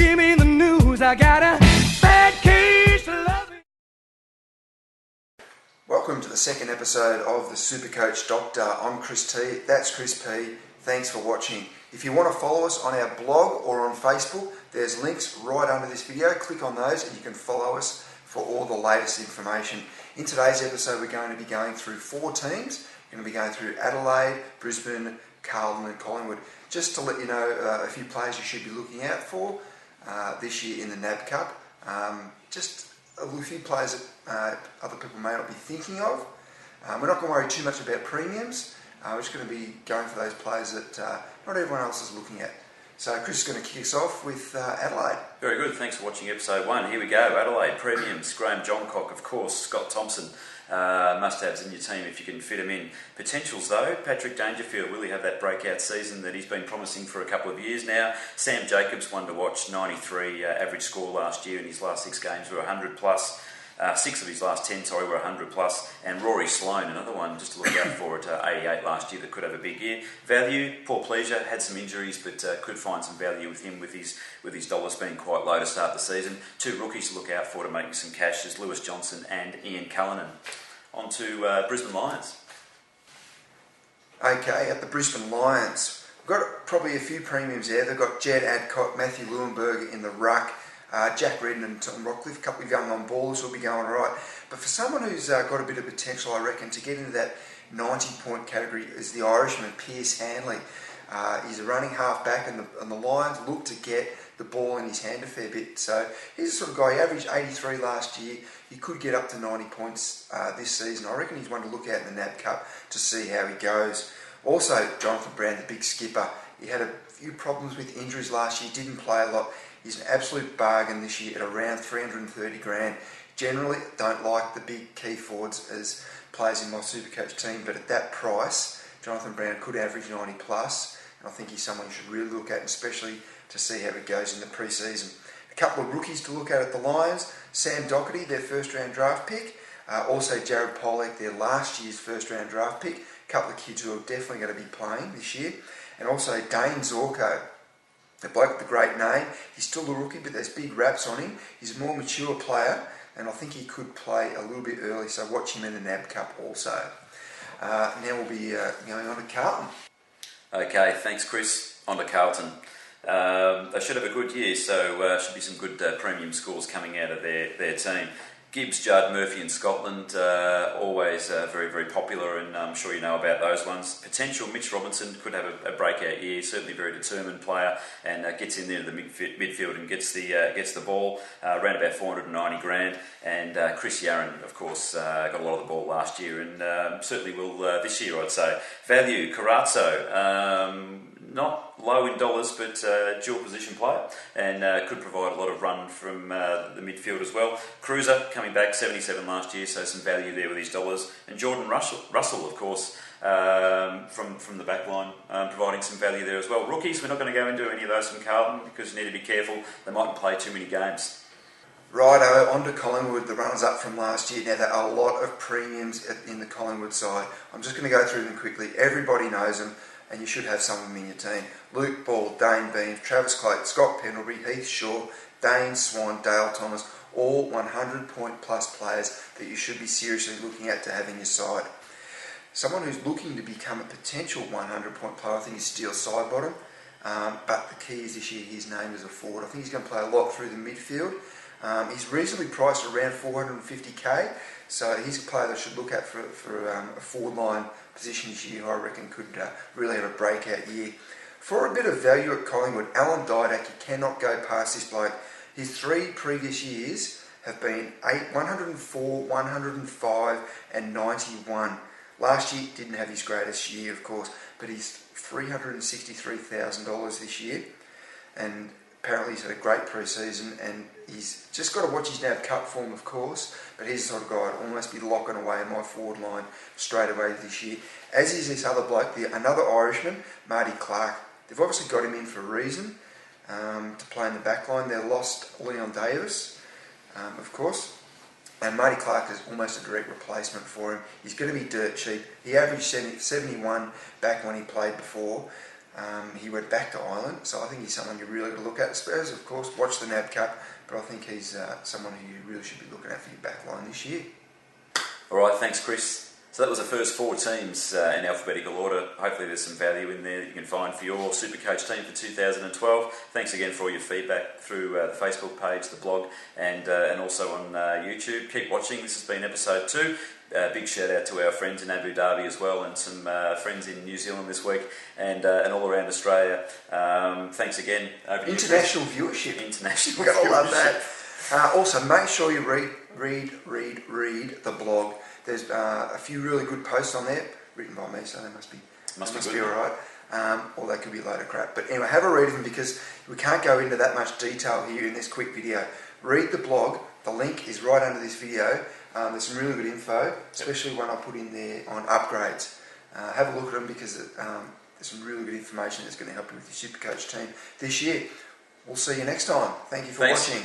give me the news. I got a bad case of loving. Welcome to the second episode of the Supercoach Doctor. I'm Chris T, that's Chris P. Thanks for watching. If you want to follow us on our blog or on Facebook, there's links right under this video. Click on those and you can follow us for all the latest information. In today's episode, we're going to be going through 4 teams. We're going to be going through Adelaide, Brisbane, Carlton and Collingwood. Just to let you know a few players you should be looking out for this year in the NAB Cup. Just a few players that other people may not be thinking of. We're not going to worry too much about premiums. We're just going to be going for those players that not everyone else is looking at. So Chris is going to kick us off with Adelaide. Very good, thanks for watching episode 1. Here we go, Adelaide, premiums, Graham Johncock, of course, Scott Thompson. Must-haves in your team if you can fit them in. Potentials though, Patrick Dangerfield, will he have that breakout season that he's been promising for a couple of years now? Sam Jacobs, one to watch, 93 average score last year in his last 6 games were 100 plus. 6 of his last 10, were 100 plus, and Rory Sloane, another one just to look out for at 88 last year that could have a big year. Value, poor pleasure, had some injuries, but could find some value with him with his dollars being quite low to start the season. 2 rookies to look out for to make some cash is Lewis Johnson and Ian Cullinan. On to Brisbane Lions. Okay, at the Brisbane Lions, we've got probably a few premiums there. They've got Jed Adcock, Matthew Leuenberger in the ruck, Jack Redden and Tom Rockcliffe, a couple of young on-ballers will be going all right. But for someone who's got a bit of potential, I reckon, to get into that 90-point category is the Irishman, Pierce Hanley. He's a running half-back, and the Lions look to get the ball in his hand a fair bit. So he's the sort of guy, he averaged 83 last year. He could get up to 90 points this season. I reckon he's one to look at in the NAB Cup to see how he goes. Also, Jonathan Brown, the big skipper. He had a few problems with injuries last year, didn't play a lot. He's an absolute bargain this year at around 330 grand. Generally, don't like the big key forwards as players in my Supercoach team, but at that price, Jonathan Brown could average 90 plus, and I think he's someone you should really look at, especially to see how he goes in the pre-season. A couple of rookies to look at the Lions. Sam Doherty, their first-round draft pick. Also Jared Pollock, their last year's first-round draft pick. A couple of kids who are definitely going to be playing this year. And also Dane Zorko, the bloke with the great name. He's still a rookie, but there's big raps on him. He's a more mature player, and I think he could play a little bit early, so watch him in the NAB Cup also. Now we'll be going on to Carlton. Okay, thanks Chris. On to Carlton. They should have a good year, so should be some good premium scores coming out of their team. Gibbs, Judd, Murphy in Scotland, always very, very popular, and I'm sure you know about those ones. Potential, Mitch Robinson could have a breakout year, certainly a very determined player, and gets in there to the midfield and gets the ball, around about 490 grand. And Chris Yarran, of course, got a lot of the ball last year, and certainly will this year, I'd say. Value, Carazzo, not low in dollars, but dual position player, and could provide a lot of run from the midfield as well. Cruiser coming back, 77 last year, so some value there with his dollars. And Jordan Russell, of course, from the back line, providing some value there as well. Rookies, we're not going to go into any of those from Carlton because you need to be careful. They mightn't play too many games. Righto, on to Collingwood, the runners-up from last year. Now, there are a lot of premiums in the Collingwood side. I'm just going to go through them quickly. Everybody knows them, and you should have some of them in your team. Luke Ball, Dane Beam, Travis Clayton, Scott Pendlebury, Heath Shaw, Dane Swan, Dale Thomas, all 100-point plus players that you should be seriously looking at to have in your side. Someone who's looking to become a potential 100-point player, I think, is Steele Sidebottom. But the key is this year his name is a forward. I think he's going to play a lot through the midfield. He's reasonably priced around 450k, so he's a player that should look at for a forward line position this year. I reckon could really have a breakout year. For a bit of value at Collingwood, Alan Didak, you cannot go past this bloke. His 3 previous years have been 104, 105 and 91. Last year didn't have his greatest year, of course, but he's $363,000 this year, and apparently he's had a great pre-season, and he's just got to watch his NAB Cup form, of course, but he's the sort of guy I'd almost be locking away in my forward line straight away this year. As is this other bloke, another Irishman, Marty Clark. They've obviously got him in for a reason, to play in the back line. They lost Leon Davis, of course, and Marty Clark is almost a direct replacement for him. He's going to be dirt cheap. He averaged 71 back when he played before. He went back to Ireland, so I think he's someone you really got to look at. Spurs, of course, watch the NAB Cup, but I think he's someone who you really should be looking at for your back line this year. All right, thanks, Chris. So that was the first 4 teams in alphabetical order. Hopefully there's some value in there that you can find for your Supercoach team for 2012. Thanks again for all your feedback through the Facebook page, the blog, and also on YouTube. Keep watching. This has been episode 2. Big shout out to our friends in Abu Dhabi as well, and some friends in New Zealand this week, and all around Australia. Thanks again. International viewership. International We've got to love viewership. that. Also, make sure you read the blog. There's a few really good posts on there, written by me, so they must be all right. Or they could be a load of crap. But anyway, have a read of them, because we can't go into that much detail here in this quick video. Read the blog. The link is right under this video. There's some really good info, especially one I put in there on upgrades. Have a look at them, because there's some really good information that's going to help you with your Supercoach team this year. We'll see you next time. Thank you for watching.